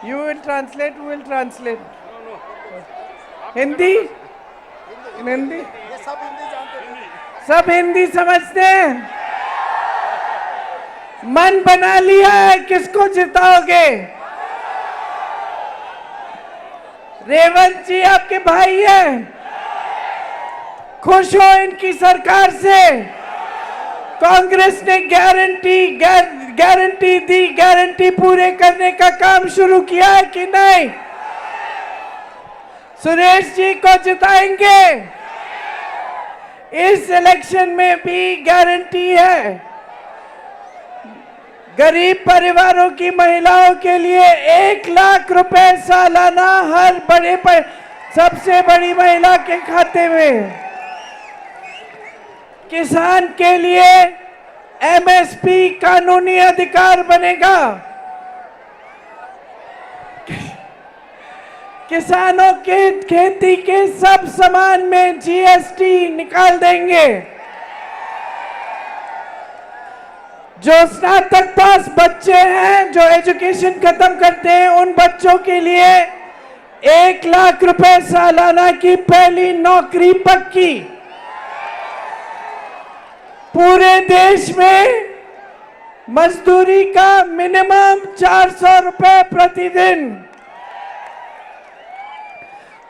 You will translate, we will translate. Hindi? Hindi? ये सब हिंदी जानते हैं। सब हिंदी समझते हैं? मन बना लिया है किसको जिताओगे? रेवंत जी आपके भाई हैं? खुश हो इनकी सरकार से? कांग्रेस ने गारंटी दी, गारंटी पूरे करने का काम शुरू किया है कि नहीं? सुरेश जी को जिताएंगे? इस इलेक्शन में भी गारंटी है। गरीब परिवारों की महिलाओं के लिए 1 लाख रुपए सालाना हर सबसे बड़ी महिला के खाते में। किसान के लिए एमएसपी कानूनी अधिकार बनेगा। किसानों के खेती के सब सामान में जीएसटी निकाल देंगे। जो स्नातक पास बच्चे हैं, जो एजुकेशन खत्म करते हैं, उन बच्चों के लिए 1 लाख रुपए सालाना की पहली नौकरी पक्की। पूरे देश में मजदूरी का मिनिमम 400 रुपए प्रतिदिन।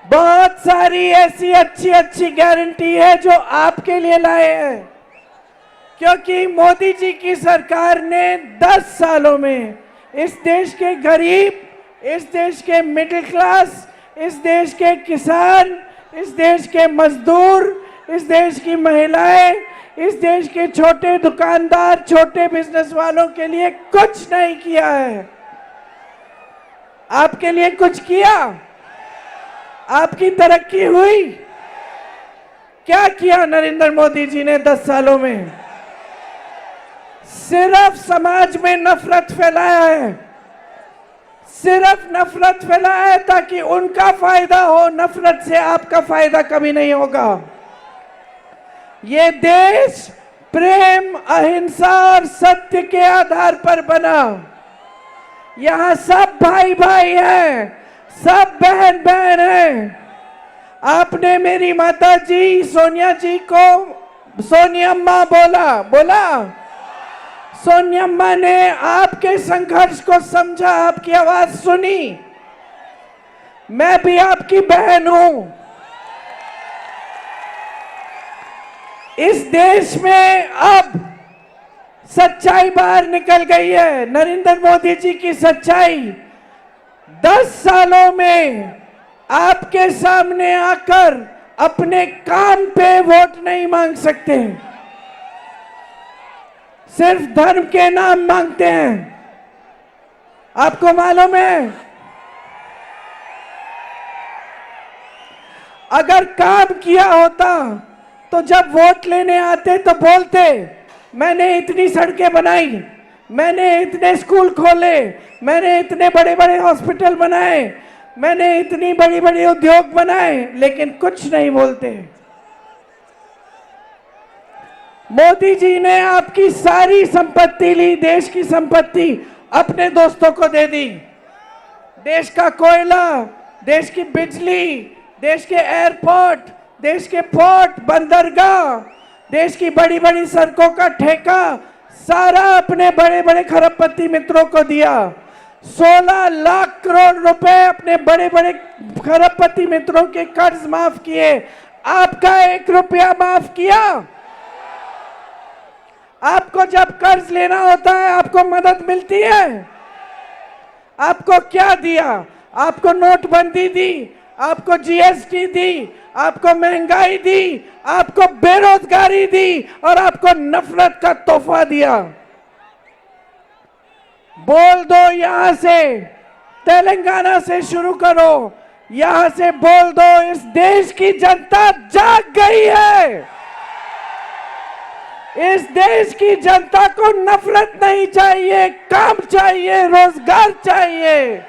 बहुत सारी ऐसी अच्छी गारंटी है जो आपके लिए लाए हैं, क्योंकि मोदी जी की सरकार ने 10 सालों में इस देश के गरीब, इस देश के मिडिल क्लास, इस देश के किसान, इस देश के मजदूर, इस देश की महिलाएं, इस देश के छोटे दुकानदार, छोटे बिजनेस वालों के लिए कुछ नहीं किया है। आपके लिए कुछ किया? आपकी तरक्की हुई? क्या किया नरेंद्र मोदी जी ने 10 सालों में? सिर्फ समाज में नफरत फैलाया है, सिर्फ नफरत फैलाया है ताकि उनका फायदा हो। नफरत से आपका फायदा कभी नहीं होगा। ये देश प्रेम, अहिंसा और सत्य के आधार पर बना। यहाँ सब भाई भाई हैं, सब बहन बहन हैं। आपने मेरी माता जी सोनिया जी को सोनियम्मा बोला। सोनियम्मा ने आपके संघर्ष को समझा, आपकी आवाज सुनी। मैं भी आपकी बहन हूं। इस देश में अब सच्चाई बाहर निकल गई है। नरेंद्र मोदी जी की सच्चाई 10 सालों में आपके सामने आकर अपने काम पे वोट नहीं मांग सकते, सिर्फ धर्म के नाम मांगते हैं। आपको मालूम है, अगर काम किया होता तो जब वोट लेने आते तो बोलते, मैंने इतनी सड़कें बनाई, मैंने इतने स्कूल खोले, मैंने इतने बड़े बड़े हॉस्पिटल बनाए, मैंने इतनी बड़ी बड़ी उद्योग बनाए, लेकिन कुछ नहीं बोलते। मोदी जी ने आपकी सारी संपत्ति ली, देश की संपत्ति अपने दोस्तों को दे दी। देश का कोयला, देश की बिजली, देश के एयरपोर्ट, देश के पोर्ट, बंदरगाह, देश की बड़ी बड़ी सड़कों का ठेका सारा अपने बड़े बड़े खरबपति मित्रों को दिया। 16 लाख करोड़ रुपए अपने बड़े बड़े खरबपति मित्रों के कर्ज माफ किए। आपका 1 रुपया माफ किया? आपको जब कर्ज लेना होता है आपको मदद मिलती है? आपको क्या दिया? आपको नोटबंदी दी, आपको जीएसटी दी, आपको महंगाई दी, आपको बेरोजगारी दी और आपको नफरत का तोहफा दिया। बोल दो, यहां से तेलंगाना से शुरू करो, यहां से बोल दो, इस देश की जनता जाग गई है। इस देश की जनता को नफरत नहीं चाहिए, काम चाहिए, रोजगार चाहिए।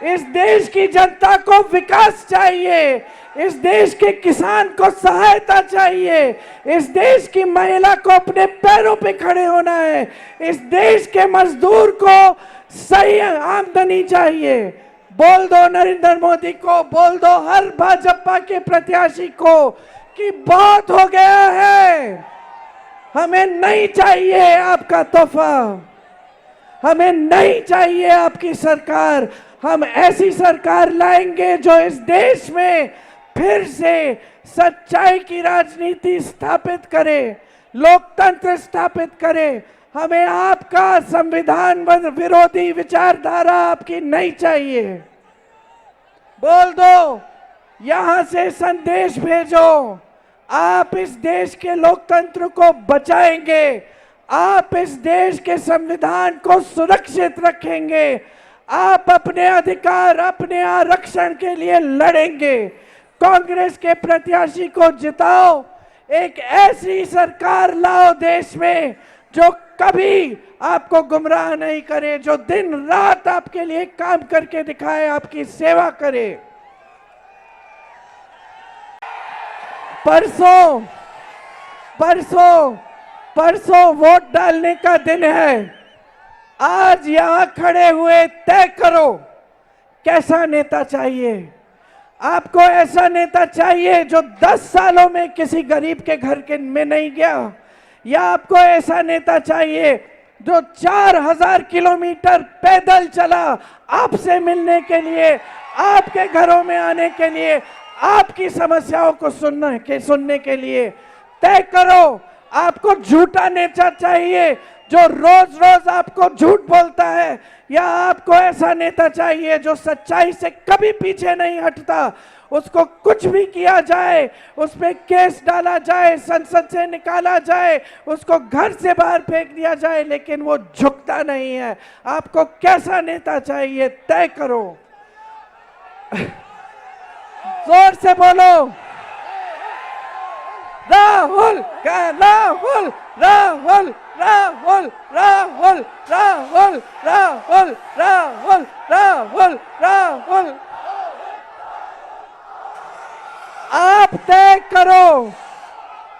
इस देश की जनता को विकास चाहिए। इस देश के किसान को सहायता चाहिए, इस देश की महिला को अपने पैरों पे खड़े होना है, इस देश के मजदूर को सही आमदनी चाहिए। बोल दो नरेंद्र मोदी को, बोल दो हर भाजपा के प्रत्याशी को कि बहुत हो गया है, हमें नहीं चाहिए आपका तोहफा, हमें नहीं चाहिए आपकी सरकार। हम ऐसी सरकार लाएंगे जो इस देश में फिर से सच्चाई की राजनीति स्थापित करे, लोकतंत्र स्थापित करे। हमें आपका संविधान विरोधी विचारधारा आपकी नहीं चाहिए। बोल दो, यहां से संदेश भेजो, आप इस देश के लोकतंत्र को बचाएंगे, आप इस देश के संविधान को सुरक्षित रखेंगे, आप अपने अधिकार, अपने आरक्षण के लिए लड़ेंगे। कांग्रेस के प्रत्याशी को जिताओ, एक ऐसी सरकार लाओ देश में जो कभी आपको गुमराह नहीं करे, जो दिन रात आपके लिए काम करके दिखाए, आपकी सेवा करे। परसों वोट डालने का दिन है। आज यहां खड़े हुए तय करो कैसा नेता चाहिए। आपको ऐसा नेता चाहिए जो 10 सालों में किसी गरीब के घर के में नहीं गया, या आपको ऐसा नेता चाहिए जो 4000 किलोमीटर पैदल चला आपसे मिलने के लिए, आपके घरों में आने के लिए, आपकी समस्याओं को सुनने के लिए। तय करो। आपको झूठा नेता चाहिए जो रोज रोज आपको झूठ बोलता है, या आपको ऐसा नेता चाहिए जो सच्चाई से कभी पीछे नहीं हटता, उसको कुछ भी किया जाए, उस पे केस डाला जाए, संसद से निकाला जाए, उसको घर से बाहर फेंक दिया जाए, लेकिन वो झुकता नहीं है। आपको कैसा नेता चाहिए, तय करो। जोर से बोलो, राहुल राहुल राहुल राहुल राहुल राहुल राहुल राहुल राहुल राहुल। आप तय करो,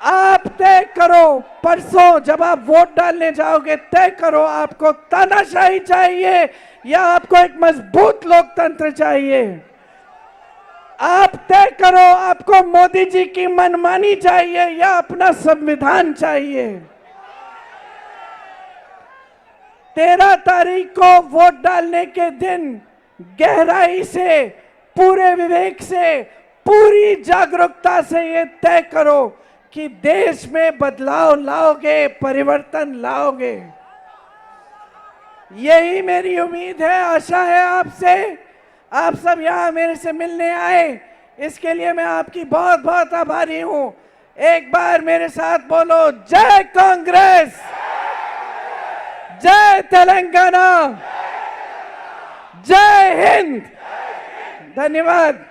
आप तय करो। परसों जब आप वोट डालने जाओगे, तय करो आपको तानाशाही चाहिए या आपको एक मजबूत लोकतंत्र चाहिए। आप तय करो, आपको मोदी जी की मनमानी चाहिए या अपना संविधान चाहिए। 13 तारीख को वोट डालने के दिन गहराई से, पूरे विवेक से, पूरी जागरूकता से ये तय करो कि देश में बदलाव लाओगे, परिवर्तन लाओगे। यही मेरी उम्मीद है, आशा है आपसे। आप सब यहाँ मेरे से मिलने आए, इसके लिए मैं आपकी बहुत बहुत आभारी हूँ। एक बार मेरे साथ बोलो, जय कांग्रेस, जय तेलंगाना, जय हिंद। धन्यवाद।